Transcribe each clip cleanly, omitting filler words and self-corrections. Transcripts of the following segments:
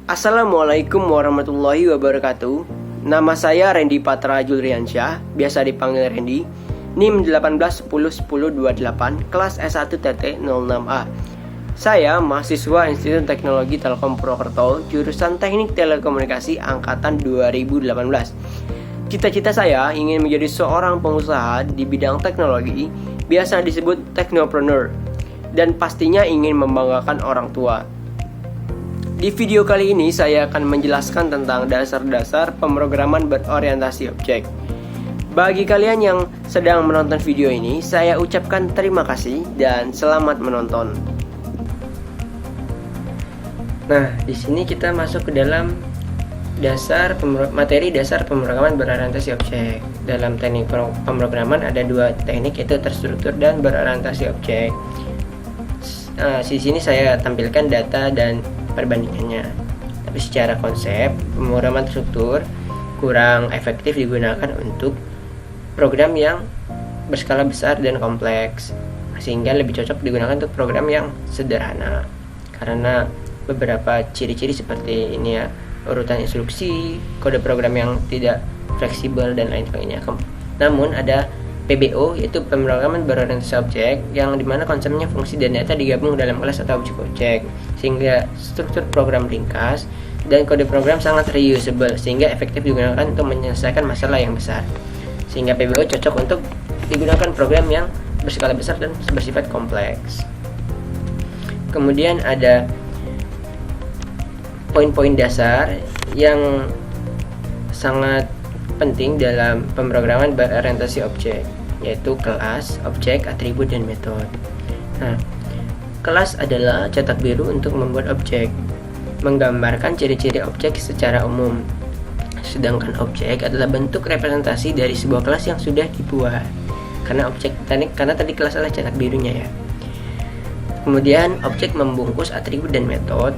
Assalamualaikum warahmatullahi wabarakatuh. Nama saya Randy Patra Julriansyah, biasa dipanggil Randy. NIM 18101028, kelas S1 TT 06A. Saya mahasiswa Institut Teknologi Telkom Purwokerto, jurusan Teknik Telekomunikasi angkatan 2018. Cita-cita saya ingin menjadi seorang pengusaha di bidang teknologi, biasa disebut technopreneur, dan pastinya ingin membanggakan orang tua. Di video kali ini saya akan menjelaskan tentang dasar-dasar pemrograman berorientasi objek. Bagi kalian yang sedang menonton video ini, saya ucapkan terima kasih dan selamat menonton. Nah, di sini kita masuk ke dalam materi dasar pemrograman berorientasi objek. Dalam teknik pemrograman ada dua teknik, yaitu terstruktur dan berorientasi objek. Di sini saya tampilkan data dan perbandingannya. Tapi secara konsep, pemrograman terstruktur kurang efektif digunakan untuk program yang berskala besar dan kompleks, sehingga lebih cocok digunakan untuk program yang sederhana. Karena beberapa ciri-ciri seperti ini ya, urutan instruksi, kode program yang tidak fleksibel dan lain sebagainya. Namun ada PBO, yaitu pemrograman berorientasi objek, yang dimana konsepnya fungsi dan data digabung dalam kelas atau objek, sehingga struktur program ringkas dan kode program sangat reusable, sehingga efektif digunakan untuk menyelesaikan masalah yang besar. Sehingga PBO cocok untuk digunakan program yang berskala besar dan bersifat kompleks. Kemudian ada poin-poin dasar yang sangat penting dalam pemrograman berorientasi objek, yaitu kelas, objek, atribut, dan metode. Nah, kelas adalah cetak biru untuk membuat objek, menggambarkan ciri-ciri objek secara umum. Sedangkan objek adalah bentuk representasi dari sebuah kelas yang sudah dibuat. Karena tadi kelas adalah cetak birunya ya. Kemudian objek membungkus atribut dan metode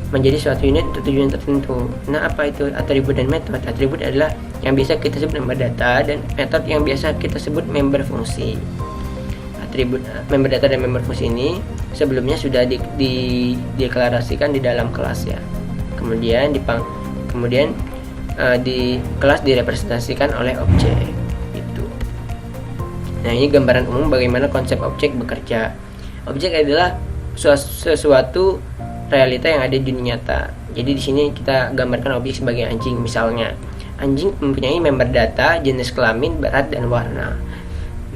menjadi suatu unit untuk tujuan tertentu. Nah, apa itu atribut dan metode? Atribut adalah yang biasa kita sebut member data, dan metode yang biasa kita sebut member fungsi. Atribut member data dan member fungsi ini sebelumnya sudah dideklarasikan di dalam kelas ya. Kemudian di kelas direpresentasikan oleh objek itu. Nah, ini gambaran umum bagaimana konsep objek bekerja. Objek adalah sesuatu realita yang ada di dunia nyata. Jadi di sini kita gambarkan objek sebagai anjing. Misalnya, anjing mempunyai member data, jenis kelamin, berat, dan warna,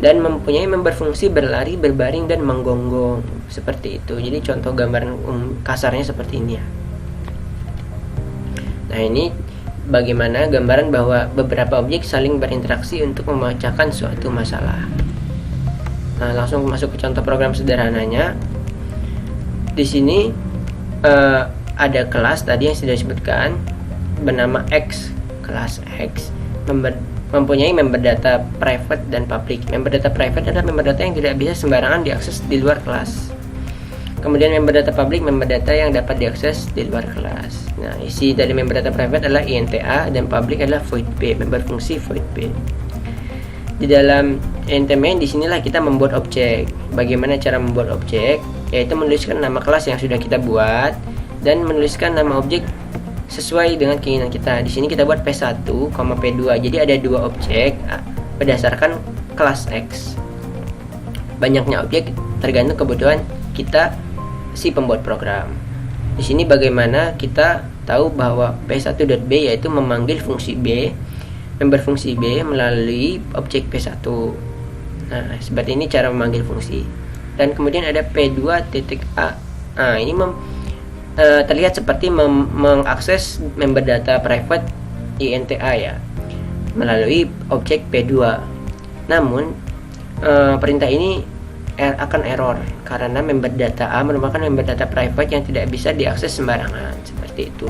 dan mempunyai member fungsi berlari, berbaring, dan menggonggong. Seperti itu. Jadi contoh gambaran kasarnya seperti ini ya. Nah, ini bagaimana gambaran bahwa beberapa objek saling berinteraksi untuk memecahkan suatu masalah. Nah, langsung masuk ke contoh program sederhananya. Di sini ada kelas tadi yang sudah disebutkan bernama X. Kelas X mempunyai member data private dan public. Member data private adalah member data yang tidak bisa sembarangan diakses di luar kelas. Kemudian member data public, member data yang dapat diakses di luar kelas. Nah, isi dari member data private adalah INTA dan public adalah void B, member fungsi void B. Di dalam INT main, disinilah kita membuat objek. Bagaimana cara membuat objek? Yaitu menuliskan nama kelas yang sudah kita buat dan menuliskan nama objek sesuai dengan keinginan kita. Di sini kita buat P1, P2. Jadi ada dua objek berdasarkan kelas X. Banyaknya objek tergantung kebutuhan kita si pembuat program. Di sini bagaimana kita tahu bahwa P1.b yaitu memanggil fungsi B, member fungsi B melalui objek P1. Nah, seperti ini cara memanggil fungsi. Dan kemudian ada P2.a. Nah, ini terlihat seperti mengakses member data private INTA ya, melalui objek P2. Namun perintah ini akan error karena member data A merupakan member data private yang tidak bisa diakses sembarangan. Seperti itu.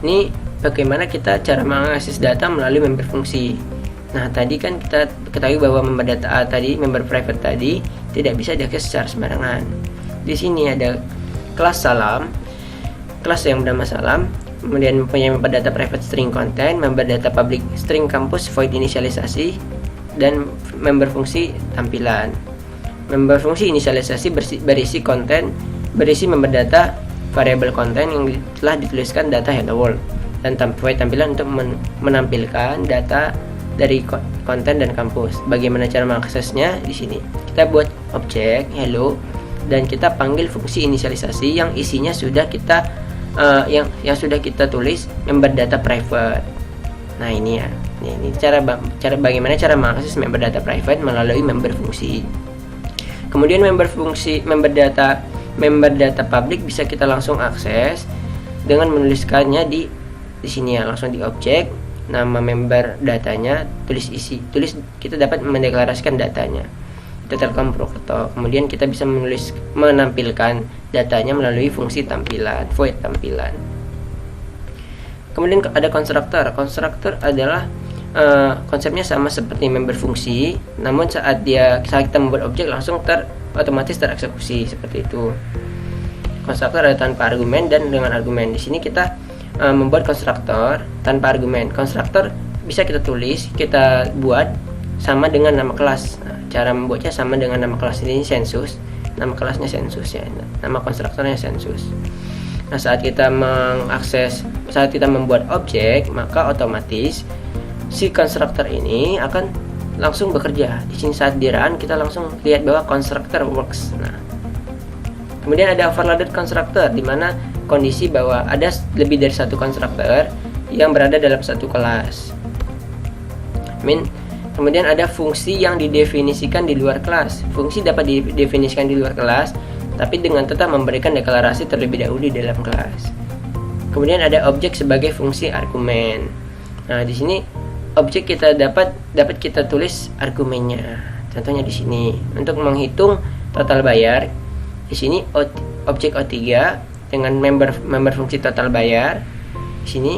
Ini bagaimana kita cara mengakses data melalui member fungsi. Nah, tadi kan kita ketahui bahwa member data A tadi, member private tadi, tidak bisa diakses secara sembarangan. Di sini ada kelas salam, kelas yang bernama salam, kemudian mempunyai member data private string content, member data public string campus void inisialisasi, dan member fungsi tampilan. Member fungsi inisialisasi berisi konten, berisi member data variabel konten yang telah dituliskan data hello world, dan void tampilan untuk menampilkan data dari konten dan kampus. Bagaimana cara mengaksesnya? Di sini kita buat objek hello dan kita panggil fungsi inisialisasi yang isinya sudah kita yang sudah kita tulis member data private. Nah ini ya, ini bagaimana cara mengakses member data private melalui member fungsi. Kemudian member data public bisa kita langsung akses dengan menuliskannya di sini ya, langsung di objek, nama member datanya, tulis kita dapat mendeklarasikan datanya. Telkom Proto. Kemudian kita bisa menampilkan datanya melalui fungsi tampilan, void tampilan. Kemudian ada konstruktor. Konstruktor adalah konsepnya sama seperti member fungsi, namun saat kita membuat objek langsung otomatis tereksekusi seperti itu. Konstruktor ada tanpa argumen dan dengan argumen. Di sini kita membuat konstruktor tanpa argumen. Konstruktor bisa kita buat sama dengan nama kelas. Nah, cara membuatnya sama dengan nama kelas ini sensus, nama kelasnya sensus ya, nama konstruktornya sensus. Nah, saat kita membuat objek, maka otomatis si konstruktor ini akan langsung bekerja. Di sini saat di run kita langsung lihat bahwa konstruktor works. Nah, kemudian ada overloaded constructor, di mana kondisi bahwa ada lebih dari satu konstruktor yang berada dalam satu kelas. Kemudian ada fungsi yang didefinisikan di luar kelas. Fungsi dapat didefinisikan di luar kelas, tapi dengan tetap memberikan deklarasi terlebih dahulu di dalam kelas. Kemudian ada objek sebagai fungsi argumen. Nah, di sini objek kita dapat kita tulis argumennya. Contohnya di sini untuk menghitung total bayar. Di sini objek O3 dengan member fungsi total bayar. Di sini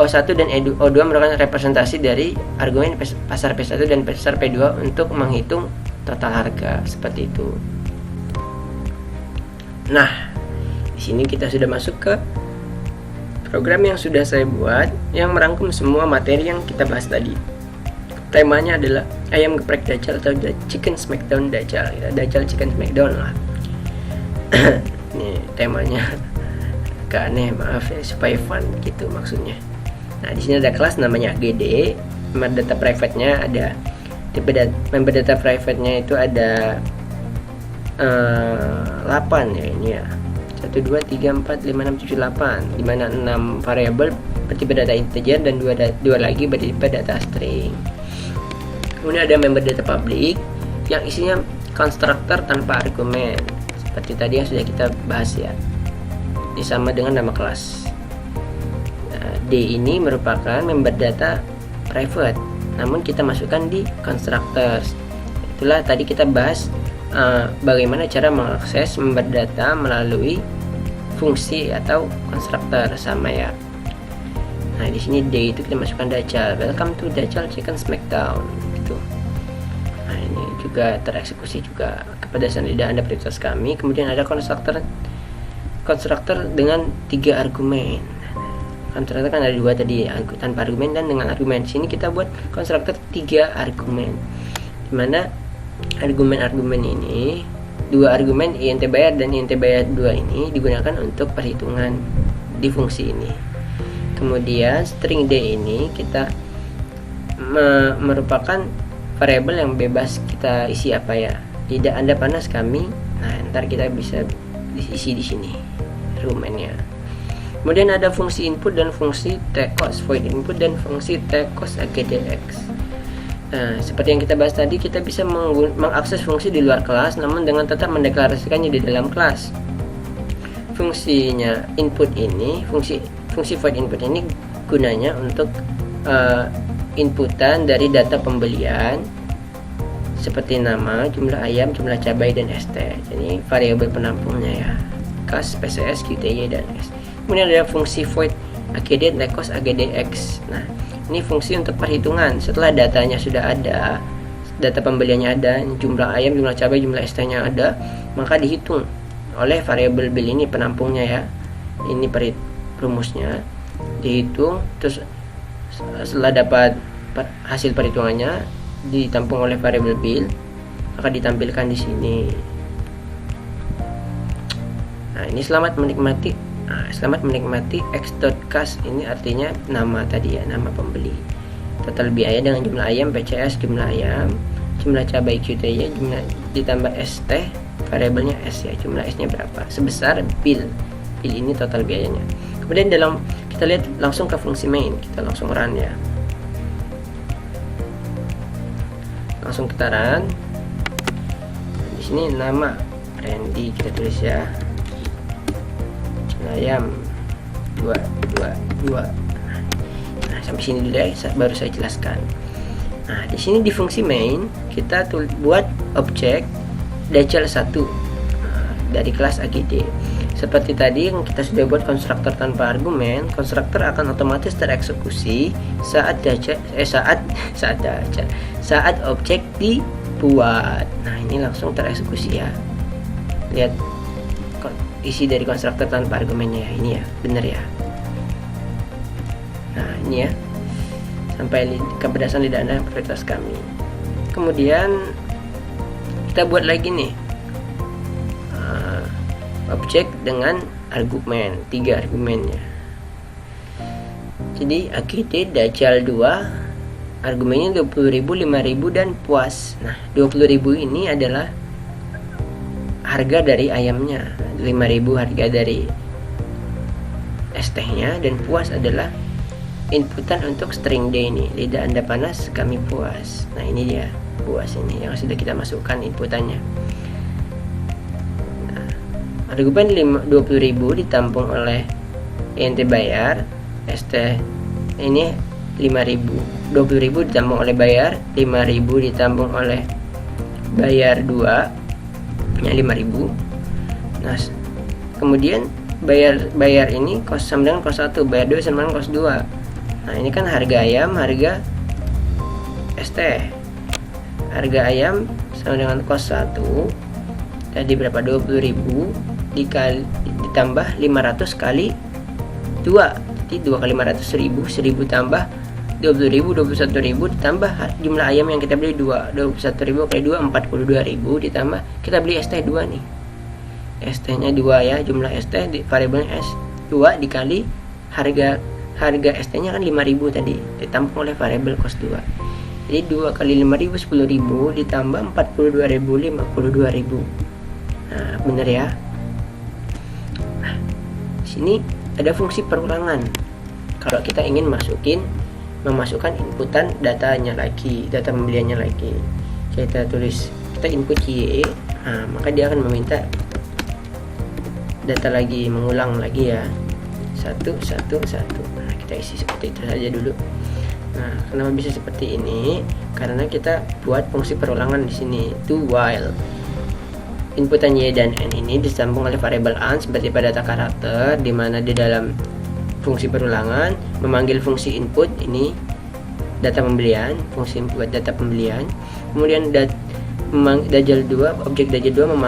O1 dan O2 merupakan representasi dari argumen pasar P1 dan pasar P2 untuk menghitung total harga, seperti itu. Nah, di sini kita sudah masuk ke program yang sudah saya buat yang merangkum semua materi yang kita bahas tadi. Temanya adalah ayam geprek Dajjal atau chicken smackdown Dajjal. Dajjal chicken smackdown lah. Ini temanya agak aneh, maaf ya, supaya fun gitu maksudnya. Nah, di sini ada kelas namanya AGD, member data private-nya ada member data private-nya itu ada 8 ya ini ya. 1 2 3 4 5 6 7 8, di mana 6 variabel bertipe data integer dan 2 lagi bertipe data string. Kemudian ada member data public yang isinya konstruktor tanpa argumen, seperti tadi yang sudah kita bahas ya. Ini sama dengan nama kelas. D ini merupakan member data private, namun kita masukkan di constructors. Itulah tadi kita bahas bagaimana cara mengakses member data melalui fungsi atau constructor, sama ya. Nah, di sini D itu kita masukkan Dajjal. Welcome to Dajjal Chicken Smackdown gitu. Nah, ini juga tereksekusi juga kepada tidak Anda prioritas kami. Kemudian ada konstruktor dengan 3 argumen. Konstruktor kan ada 2 tadi, tanpa argumen dan dengan argumen. Sini kita buat konstruktor 3 argumen, dimana argumen-argumen ini 2 argumen int bayar dan int bayar 2 ini digunakan untuk perhitungan di fungsi ini. Kemudian string D ini kita merupakan variabel yang bebas kita isi apa ya, tidak Anda panas kami. Nah, ntar kita bisa isi di sini argumennya. Kemudian ada fungsi input dan fungsi tcos, void input dan fungsi tcos agdx. Nah, seperti yang kita bahas tadi, kita bisa mengakses fungsi di luar kelas namun dengan tetap mendeklarasikannya di dalam kelas. Fungsinya input ini, fungsi void input ini gunanya untuk inputan dari data pembelian seperti nama, jumlah ayam, jumlah cabai dan ST. Jadi variabel penampungnya ya, kas, PCS, QTY dan S. Kemudian ada fungsi void agd tcos agdx. Nah, ini fungsi untuk perhitungan. Setelah datanya sudah ada, data pembeliannya ada, jumlah ayam, jumlah cabai, jumlah ST-nya ada, maka dihitung oleh variabel bill ini penampungnya ya. Ini rumusnya dihitung, terus setelah dapat hasil perhitungannya ditampung oleh variabel bill, maka ditampilkan di sini. Nah, ini selamat menikmati. Nah, selamat menikmati x.cas, ini artinya nama tadi ya, nama pembeli. Total biaya dengan jumlah ayam PCS, jumlah ayam, jumlah cabai QT-nya, jumlah ditambah ST, variabelnya S ya, jumlah S-nya berapa, sebesar bill ini total biayanya. Kemudian kita lihat langsung ke fungsi main, kita langsung run ya. Langsung kita run. Di sini nama Randy kita tulis ya. Ayam 222. Nah, sampai sini dulu ya, baru saya jelaskan. Nah, di sini di fungsi main kita buat objek Dajjal 1 dari kelas AGD. Seperti tadi yang kita sudah buat konstruktor tanpa argumen, konstruktor akan otomatis tereksekusi saat objek dibuat. Nah, ini langsung tereksekusi ya. Lihat isi dari konstruktor tanpa argumennya ya, ini ya, bener ya. Nah, ini ya, sampai keberdasan tidak ada prioritas kami. Kemudian kita buat lagi nih objek dengan argumen, 3 argumennya. Jadi AGD Dajjal 2 argumennya 20.000, 5.000 dan puas. Nah, 20.000 ini adalah harga dari ayamnya, 5.000 harga dari ST-nya, dan puas adalah inputan untuk string D ini. Lidah Anda panas, kami puas. Nah, ini dia puas ini yang sudah kita masukkan inputannya. Nah, argumen 20.000 ditampung oleh INT bayar, ST ini 5.000. 20.000 ditampung oleh bayar, 5.000 ditampung oleh bayar 2 nya 5.000. Nah, kemudian bayar ini kos sama dengan kos 1, bayar 2 sama dengan kos 2. Nah, ini kan harga ayam, harga ST. Harga ayam sama dengan kos 1 tadi berapa, 20.000 ditambah 500 kali 2, jadi 2 kali 500 1000 tambah 20.000, 21.000 ditambah jumlah ayam yang kita beli 2, 21.000 kali 2 42.000 ditambah kita beli ST 2 nih. ST nya 2 ya, jumlah ST variabelnya S 2 dikali harga ST nya kan 5.000 tadi ditampung oleh variabel kos 2. Jadi 2 kali 5.000 10.000 ditambah 42.000 52.000. Nah, bener ya. Nah, sini ada fungsi perulangan. Kalau kita ingin memasukkan inputan datanya lagi, data pembeliannya lagi, kita input Y, nah, maka dia akan meminta data lagi, mengulang lagi ya, 1. Nah, kita isi seperti itu saja dulu. Nah, kenapa bisa seperti ini? Karena kita buat fungsi perulangan di sini, to while inputan Y dan N ini disambung oleh variabel an seperti pada data karakter, di mana di dalam fungsi perulangan memanggil fungsi input ini data pembelian, fungsi buat data pembelian. Kemudian Dajjal 2, objek Dajjal 2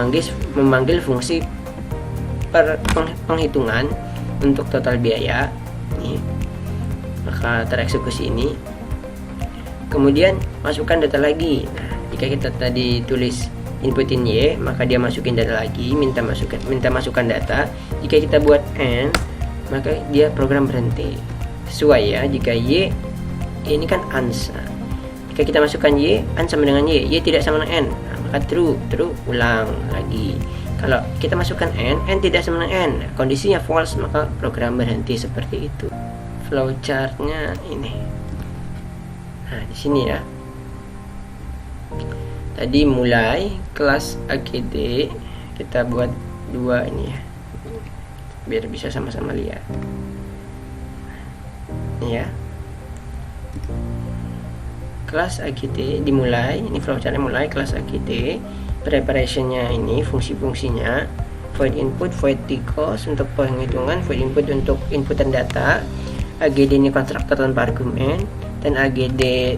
memanggil fungsi penghitungan untuk total biaya ini, maka tereksekusi ini. Kemudian masukkan data lagi. Nah, jika kita tadi tulis inputin Y, maka dia masukin data lagi, minta masukkan data. Jika kita buat N, maka dia program berhenti. Sesuai ya, jika Y ini kan ANS. Nah, jika kita masukkan Y, ANS sama dengan Y tidak sama dengan N, nah, maka true, ulang lagi. Kalau kita masukkan N tidak sama dengan N, kondisinya false, maka program berhenti seperti itu. Flowchartnya ini. Nah, di sini ya. Tadi mulai kelas AGD kita buat 2 ini ya, biar bisa sama-sama lihat. Ini ya. Kelas AGD dimulai, ini flowchartnya mulai kelas AGD. Preparationnya ini fungsi-fungsinya, void input, void cost untuk penghitungan, void input untuk inputan data, AGD ini konstruktor tanpa argumen, dan AGD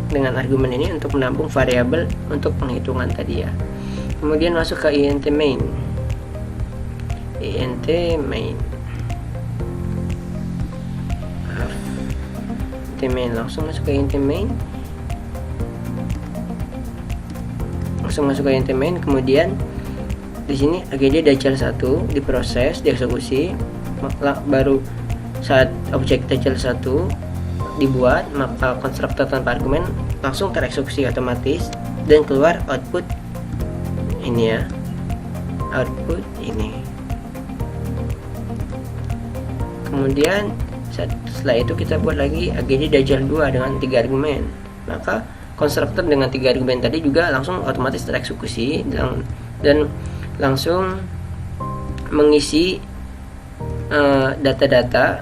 dengan argumen ini untuk menampung variabel untuk penghitungan tadi ya. Kemudian masuk ke INT main. Langsung masuk ke INT main. Kemudian di sini AGD Dajjal 1 diproses, dieksekusi, baru saat objek Dajjal 1 dibuat, maka konstruktor tanpa argumen langsung tereksekusi otomatis dan keluar output ini ya, output ini. Kemudian setelah itu kita buat lagi AGD Dajjal 2 dengan 3 argumen, maka konstruktor dengan 3 argumen tadi juga langsung otomatis tereksekusi dan langsung mengisi data-data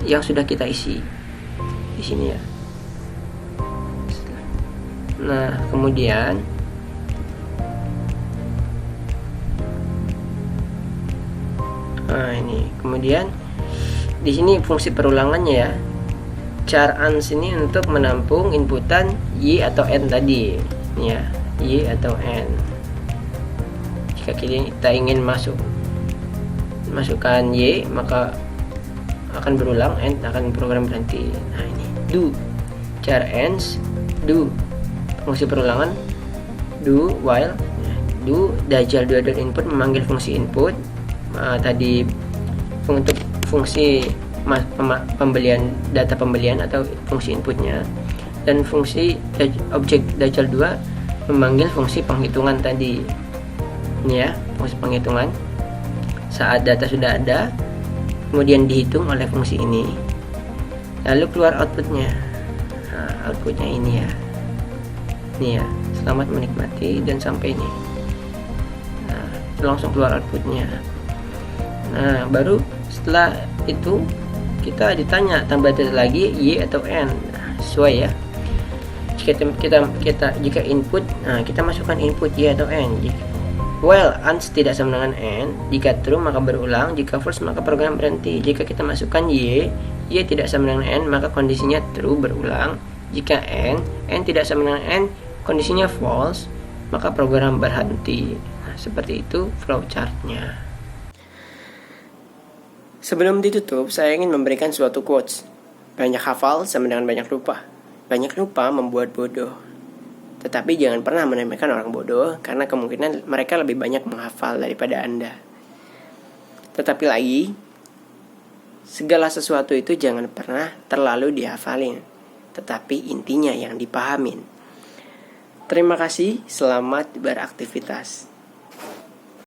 yang sudah kita isi di sini ya. Nah, kemudian kemudian di sini fungsi perulangannya ya. Char ans ini untuk menampung inputan y atau n tadi ya, y atau n. Jika kita ingin masukkan y, maka akan berulang, n akan program berhenti. Nah, ini do char ans do, fungsi perulangan do while do Dajjal 2 input memanggil fungsi input tadi untuk fungsi pembelian data pembelian atau fungsi inputnya, dan fungsi objek Dajjal 2 memanggil fungsi penghitungan tadi ini ya, fungsi penghitungan saat data sudah ada kemudian dihitung oleh fungsi ini, lalu keluar outputnya. Nah, outputnya ini ya, selamat menikmati dan sampai ini. Nah, langsung keluar outputnya. Nah, baru setelah itu kita ditanya tambah data lagi y atau n. Nah, sesuai ya. Jika input, nah kita masukkan input y atau n. While ans tidak sama dengan n, jika true maka berulang, jika false maka program berhenti. Jika kita masukkan y tidak sama dengan n, maka kondisinya true berulang. Jika n tidak sama dengan n, kondisinya false, maka program berhenti. Nah, seperti itu flowchartnya. Sebelum ditutup, saya ingin memberikan suatu quotes. Banyak hafal sama dengan banyak lupa. Banyak lupa membuat bodoh. Tetapi jangan pernah meremehkan orang bodoh, karena kemungkinan mereka lebih banyak menghafal daripada Anda. Tetapi lagi, segala sesuatu itu jangan pernah terlalu dihafalin, tetapi intinya yang dipahamin. Terima kasih, selamat beraktivitas.